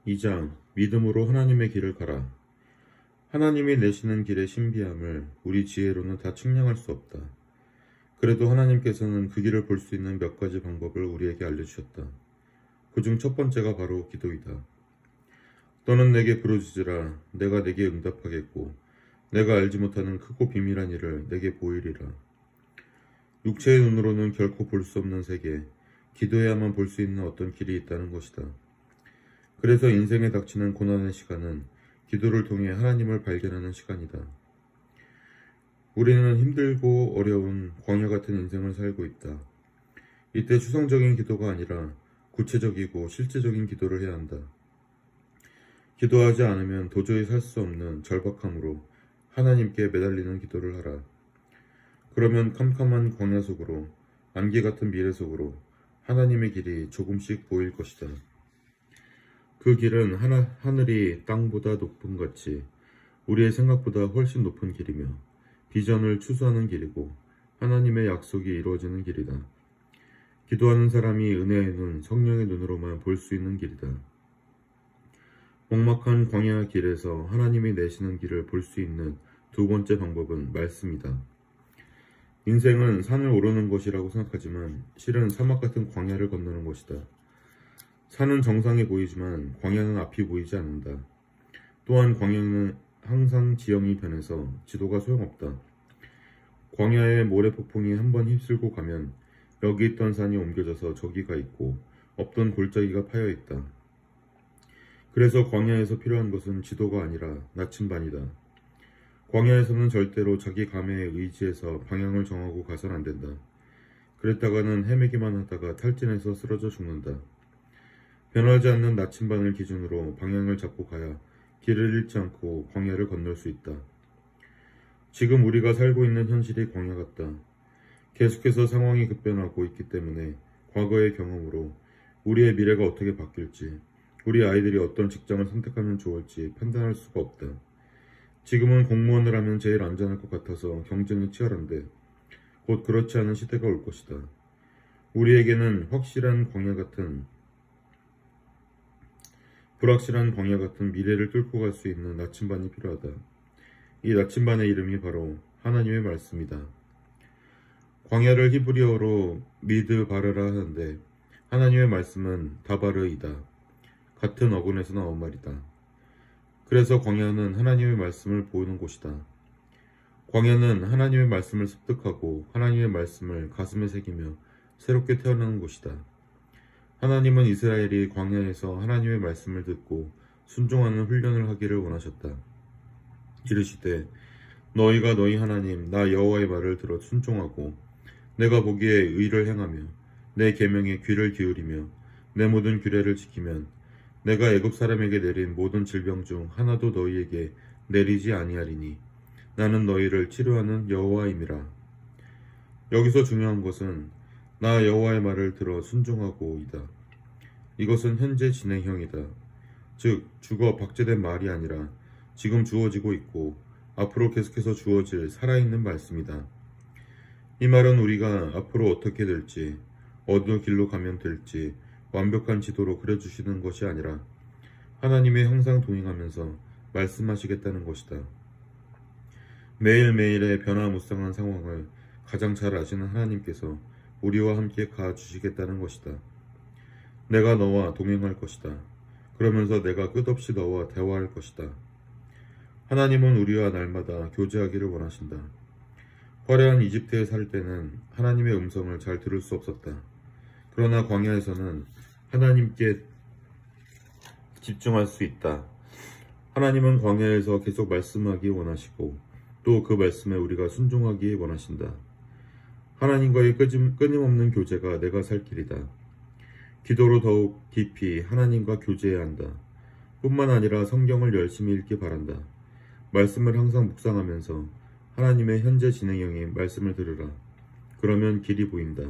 2장 믿음으로 하나님의 길을 가라. 하나님이 내시는 길의 신비함을 우리 지혜로는 다 측량할 수 없다. 그래도 하나님께서는 그 길을 볼 수 있는 몇 가지 방법을 우리에게 알려주셨다. 그중 첫 번째가 바로 기도이다. 너는 내게 부르짖으라. 내가 내게 응답하겠고 내가 알지 못하는 크고 비밀한 일을 내게 보이리라. 육체의 눈으로는 결코 볼 수 없는 세계, 기도해야만 볼 수 있는 어떤 길이 있다는 것이다. 그래서 인생에 닥치는 고난의 시간은 기도를 통해 하나님을 발견하는 시간이다. 우리는 힘들고 어려운 광야 같은 인생을 살고 있다. 이때 추상적인 기도가 아니라 구체적이고 실제적인 기도를 해야 한다. 기도하지 않으면 도저히 살 수 없는 절박함으로 하나님께 매달리는 기도를 하라. 그러면 캄캄한 광야 속으로, 안개 같은 미래 속으로 하나님의 길이 조금씩 보일 것이다. 그 길은 하늘이 땅보다 높은 같이 우리의 생각보다 훨씬 높은 길이며 비전을 추수하는 길이고 하나님의 약속이 이루어지는 길이다. 기도하는 사람이 은혜의 눈, 성령의 눈으로만 볼 수 있는 길이다. 막막한 광야 길에서 하나님이 내시는 길을 볼 수 있는 두 번째 방법은 말씀이다. 인생은 산을 오르는 것이라고 생각하지만 실은 사막 같은 광야를 건너는 것이다. 산은 정상이 보이지만 광야는 앞이 보이지 않는다. 또한 광야는 항상 지형이 변해서 지도가 소용없다. 광야의 모래폭풍이 한번 휩쓸고 가면 여기 있던 산이 옮겨져서 저기가 있고 없던 골짜기가 파여있다. 그래서 광야에서 필요한 것은 지도가 아니라 나침반이다. 광야에서는 절대로 자기 감에 의지해서 방향을 정하고 가선 안 된다. 그랬다가는 헤매기만 하다가 탈진해서 쓰러져 죽는다. 변하지 않는 나침반을 기준으로 방향을 잡고 가야 길을 잃지 않고 광야를 건널 수 있다. 지금 우리가 살고 있는 현실이 광야 같다. 계속해서 상황이 급변하고 있기 때문에 과거의 경험으로 우리의 미래가 어떻게 바뀔지, 우리 아이들이 어떤 직장을 선택하면 좋을지 판단할 수가 없다. 지금은 공무원을 하면 제일 안전할 것 같아서 경쟁이 치열한데 곧 그렇지 않은 시대가 올 것이다. 우리에게는 불확실한 광야 같은 미래를 뚫고 갈 수 있는 나침반이 필요하다. 이 나침반의 이름이 바로 하나님의 말씀이다. 광야를 히브리어로 미드바르라 하는데 하나님의 말씀은 다바르이다. 같은 어근에서 나온 말이다. 그래서 광야는 하나님의 말씀을 보이는 곳이다. 광야는 하나님의 말씀을 습득하고 하나님의 말씀을 가슴에 새기며 새롭게 태어나는 곳이다. 하나님은 이스라엘이 광야에서 하나님의 말씀을 듣고 순종하는 훈련을 하기를 원하셨다. 이르시되 너희가 너희 하나님 나 여호와의 말을 들어 순종하고 내가 보기에 의를 행하며 내 계명에 귀를 기울이며 내 모든 규례를 지키면 내가 애굽 사람에게 내린 모든 질병 중 하나도 너희에게 내리지 아니하리니 나는 너희를 치료하는 여호와임이라. 여기서 중요한 것은 나 여호와의 말을 들어 순종하고이다. 이것은 현재 진행형이다. 즉 주거 박제된 말이 아니라 지금 주어지고 있고 앞으로 계속해서 주어질 살아있는 말씀이다. 이 말은 우리가 앞으로 어떻게 될지, 어느 길로 가면 될지 완벽한 지도로 그려주시는 것이 아니라 하나님의 항상 동행하면서 말씀하시겠다는 것이다. 매일매일의 변화무쌍한 상황을 가장 잘 아시는 하나님께서 우리와 함께 가주시겠다는 것이다. 내가 너와 동행할 것이다. 그러면서 내가 끝없이 너와 대화할 것이다. 하나님은 우리와 날마다 교제하기를 원하신다. 화려한 이집트에 살 때는 하나님의 음성을 잘 들을 수 없었다. 그러나 광야에서는 하나님께 집중할 수 있다. 하나님은 광야에서 계속 말씀하기 원하시고 또 그 말씀에 우리가 순종하기 원하신다. 하나님과의 끊임없는 교제가 내가 살 길이다. 기도로 더욱 깊이 하나님과 교제해야 한다. 뿐만 아니라 성경을 열심히 읽기 바란다. 말씀을 항상 묵상하면서 하나님의 현재 진행형인 말씀을 들으라. 그러면 길이 보인다.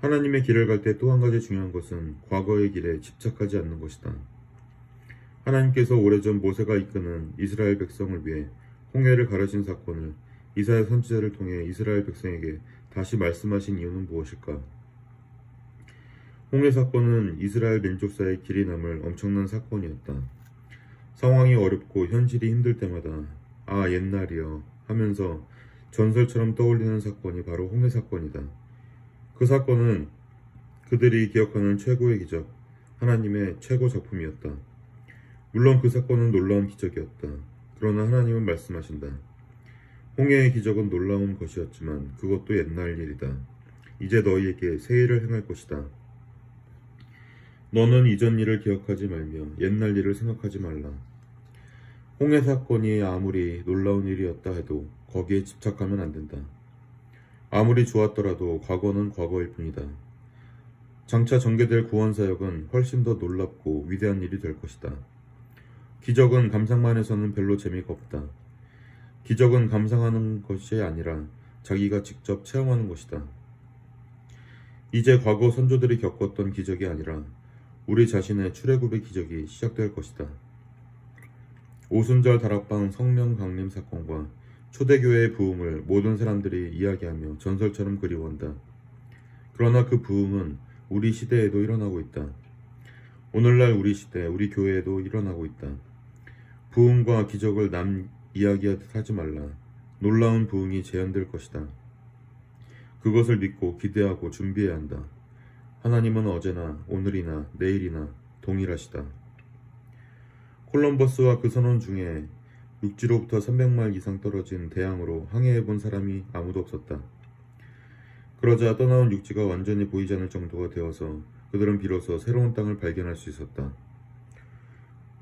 하나님의 길을 갈 때 또 한 가지 중요한 것은 과거의 길에 집착하지 않는 것이다. 하나님께서 오래전 모세가 이끄는 이스라엘 백성을 위해 홍해를 가르신 사건을 이사야 선지자를 통해 이스라엘 백성에게 다시 말씀하신 이유는 무엇일까? 홍해 사건은 이스라엘 민족사의 길이 남을 엄청난 사건이었다. 상황이 어렵고 현실이 힘들 때마다 아 옛날이여 하면서 전설처럼 떠올리는 사건이 바로 홍해 사건이다. 그 사건은 그들이 기억하는 최고의 기적, 하나님의 최고 작품이었다. 물론 그 사건은 놀라운 기적이었다. 그러나 하나님은 말씀하신다. 홍해의 기적은 놀라운 것이었지만 그것도 옛날 일이다. 이제 너희에게 새 일을 행할 것이다. 너는 이전 일을 기억하지 말며 옛날 일을 생각하지 말라. 홍해 사건이 아무리 놀라운 일이었다 해도 거기에 집착하면 안 된다. 아무리 좋았더라도 과거는 과거일 뿐이다. 장차 전개될 구원사역은 훨씬 더 놀랍고 위대한 일이 될 것이다. 기적은 감상만 해서는 별로 재미가 없다. 기적은 감상하는 것이 아니라 자기가 직접 체험하는 것이다. 이제 과거 선조들이 겪었던 기적이 아니라 우리 자신의 출애굽의 기적이 시작될 것이다. 오순절 다락방 성령 강림 사건과 초대교회의 부흥을 모든 사람들이 이야기하며 전설처럼 그리워한다. 그러나 그 부흥은 우리 시대에도 일어나고 있다. 오늘날 우리 시대, 우리 교회에도 일어나고 있다. 부흥과 기적을 남 이야기하듯 하지 말라. 놀라운 부흥이 재현될 것이다. 그것을 믿고 기대하고 준비해야 한다. 하나님은 어제나 오늘이나 내일이나 동일하시다. 콜럼버스와 그 선원 중에 육지로부터 300마일 이상 떨어진 대양으로 항해해본 사람이 아무도 없었다. 그러자 떠나온 육지가 완전히 보이지 않을 정도가 되어서 그들은 비로소 새로운 땅을 발견할 수 있었다.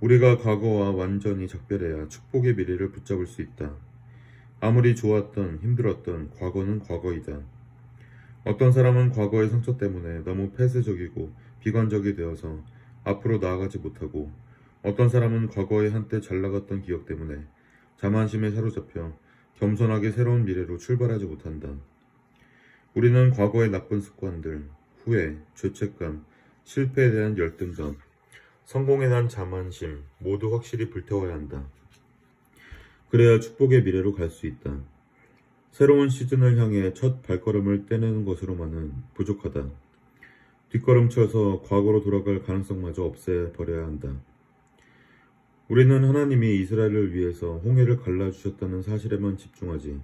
우리가 과거와 완전히 작별해야 축복의 미래를 붙잡을 수 있다. 아무리 좋았던 힘들었던 과거는 과거이다. 어떤 사람은 과거의 상처 때문에 너무 폐쇄적이고 비관적이 되어서 앞으로 나아가지 못하고 어떤 사람은 과거에 한때 잘 나갔던 기억 때문에 자만심에 사로잡혀 겸손하게 새로운 미래로 출발하지 못한다. 우리는 과거의 나쁜 습관들, 후회, 죄책감, 실패에 대한 열등감, 성공에 대한 자만심 모두 확실히 불태워야 한다. 그래야 축복의 미래로 갈 수 있다. 새로운 시즌을 향해 첫 발걸음을 떼내는 것으로만은 부족하다. 뒷걸음쳐서 과거로 돌아갈 가능성마저 없애버려야 한다. 우리는 하나님이 이스라엘을 위해서 홍해를 갈라주셨다는 사실에만 집중하지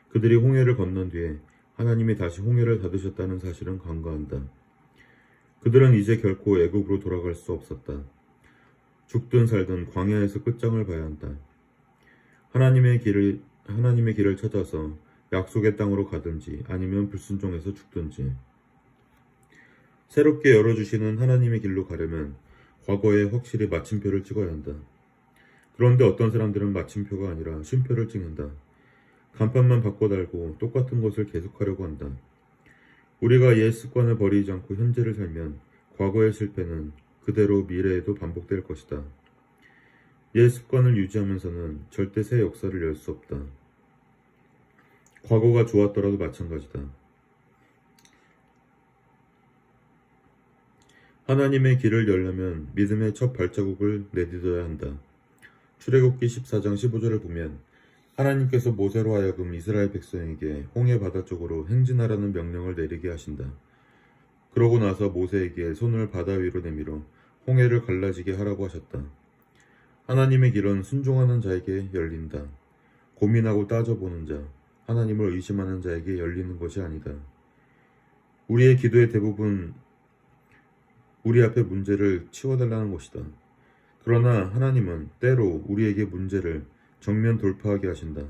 그들이 홍해를 건넌 뒤에 하나님이 다시 홍해를 닫으셨다는 사실은 간과한다. 그들은 이제 결코 애굽으로 돌아갈 수 없었다. 죽든 살든 광야에서 끝장을 봐야 한다. 하나님의 길을 찾아서 약속의 땅으로 가든지 아니면 불순종해서 죽든지. 새롭게 열어주시는 하나님의 길로 가려면 과거에 확실히 마침표를 찍어야 한다. 그런데 어떤 사람들은 마침표가 아니라 쉼표를 찍는다. 간판만 바꿔 달고 똑같은 것을 계속하려고 한다. 우리가 옛 습관을 버리지 않고 현재를 살면 과거의 실패는 그대로 미래에도 반복될 것이다. 옛 습관을 유지하면서는 절대 새 역사를 열 수 없다. 과거가 좋았더라도 마찬가지다. 하나님의 길을 열려면 믿음의 첫 발자국을 내딛어야 한다. 출애굽기 14장 15절을 보면 하나님께서 모세로 하여금 이스라엘 백성에게 홍해 바다 쪽으로 행진하라는 명령을 내리게 하신다. 그러고 나서 모세에게 손을 바다 위로 내밀어 홍해를 갈라지게 하라고 하셨다. 하나님의 길은 순종하는 자에게 열린다. 고민하고 따져보는 자, 하나님을 의심하는 자에게 열리는 것이 아니다. 우리의 기도의 대부분 우리 앞의 문제를 치워달라는 것이다. 그러나 하나님은 때로 우리에게 문제를 정면 돌파하게 하신다.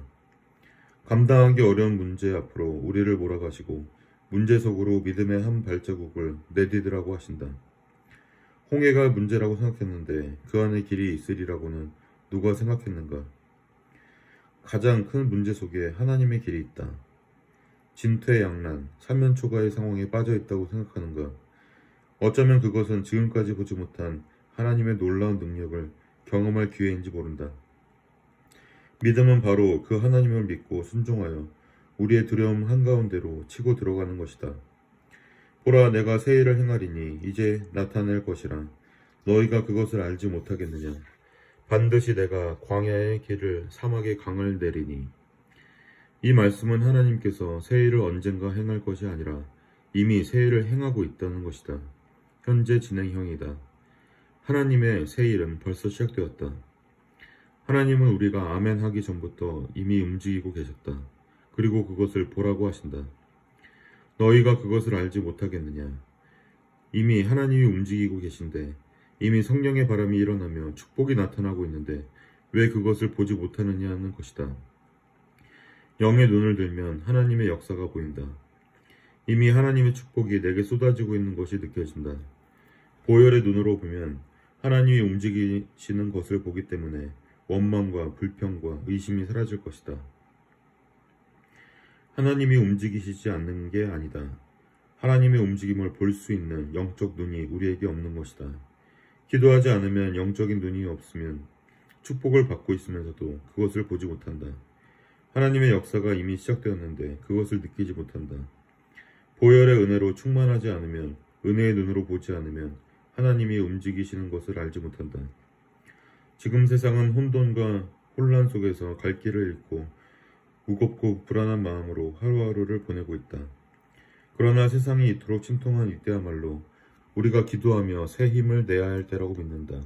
감당하기 어려운 문제 앞으로 우리를 몰아가시고 문제 속으로 믿음의 한 발자국을 내디디라고 하신다. 홍해가 문제라고 생각했는데 그 안에 길이 있으리라고는 누가 생각했는가? 가장 큰 문제 속에 하나님의 길이 있다. 진퇴양난, 사면초가의 상황에 빠져 있다고 생각하는가? 어쩌면 그것은 지금까지 보지 못한 하나님의 놀라운 능력을 경험할 기회인지 모른다. 믿음은 바로 그 하나님을 믿고 순종하여 우리의 두려움 한가운데로 치고 들어가는 것이다. 보라, 내가 새 일을 행하리니 이제 나타낼 것이라. 너희가 그것을 알지 못하겠느냐? 반드시 내가 광야의 길을 사막의 강을 내리니. 이 말씀은 하나님께서 새 일을 언젠가 행할 것이 아니라 이미 새 일을 행하고 있다는 것이다. 현재 진행형이다. 하나님의 새 일은 벌써 시작되었다. 하나님은 우리가 아멘 하기 전부터 이미 움직이고 계셨다. 그리고 그것을 보라고 하신다. 너희가 그것을 알지 못하겠느냐? 이미 하나님이 움직이고 계신데, 이미 성령의 바람이 일어나며 축복이 나타나고 있는데 왜 그것을 보지 못하느냐는 것이다. 영의 눈을 들면 하나님의 역사가 보인다. 이미 하나님의 축복이 내게 쏟아지고 있는 것이 느껴진다. 보혈의 눈으로 보면 하나님이 움직이시는 것을 보기 때문에 원망과 불평과 의심이 사라질 것이다. 하나님이 움직이시지 않는 게 아니다. 하나님의 움직임을 볼 수 있는 영적 눈이 우리에게 없는 것이다. 기도하지 않으면 영적인 눈이 없으면 축복을 받고 있으면서도 그것을 보지 못한다. 하나님의 역사가 이미 시작되었는데 그것을 느끼지 못한다. 보혈의 은혜로 충만하지 않으면, 은혜의 눈으로 보지 않으면 하나님이 움직이시는 것을 알지 못한다. 지금 세상은 혼돈과 혼란 속에서 갈 길을 잃고 무겁고 불안한 마음으로 하루하루를 보내고 있다. 그러나 세상이 이토록 침통한 이때야말로 우리가 기도하며 새 힘을 내야 할 때라고 믿는다.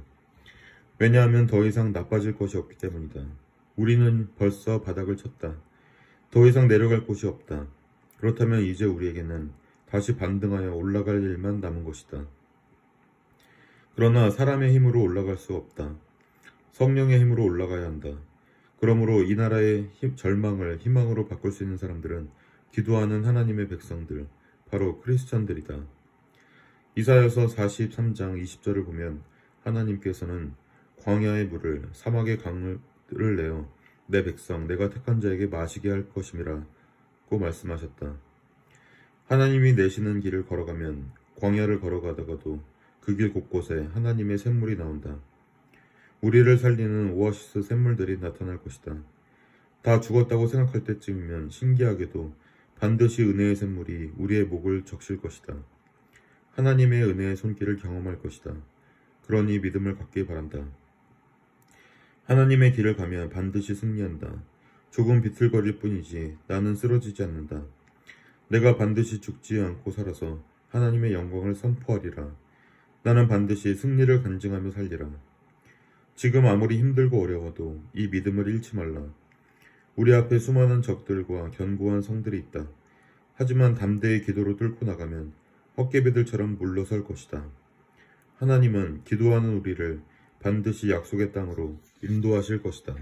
왜냐하면 더 이상 나빠질 것이 없기 때문이다. 우리는 벌써 바닥을 쳤다. 더 이상 내려갈 곳이 없다. 그렇다면 이제 우리에게는 다시 반등하여 올라갈 일만 남은 것이다. 그러나 사람의 힘으로 올라갈 수 없다. 성령의 힘으로 올라가야 한다. 그러므로 이 나라의 절망을 희망으로 바꿀 수 있는 사람들은 기도하는 하나님의 백성들, 바로 크리스찬들이다. 이사야서 43장 20절을 보면 하나님께서는 광야의 물을 사막의 강을 내어 내 백성 내가 택한 자에게 마시게 할 것임이라고 말씀하셨다. 하나님이 내시는 길을 걸어가면 광야를 걸어가다가도 그 길 곳곳에 하나님의 샘물이 나온다. 우리를 살리는 오아시스 샘물들이 나타날 것이다. 다 죽었다고 생각할 때쯤이면 신기하게도 반드시 은혜의 샘물이 우리의 목을 적실 것이다. 하나님의 은혜의 손길을 경험할 것이다. 그러니 믿음을 갖기 바란다. 하나님의 길을 가면 반드시 승리한다. 조금 비틀거릴 뿐이지 나는 쓰러지지 않는다. 내가 반드시 죽지 않고 살아서 하나님의 영광을 선포하리라. 나는 반드시 승리를 간증하며 살리라. 지금 아무리 힘들고 어려워도 이 믿음을 잃지 말라. 우리 앞에 수많은 적들과 견고한 성들이 있다. 하지만 담대히 기도로 뚫고 나가면 헛개비들처럼 물러설 것이다. 하나님은 기도하는 우리를 반드시 약속의 땅으로 인도하실 것이다.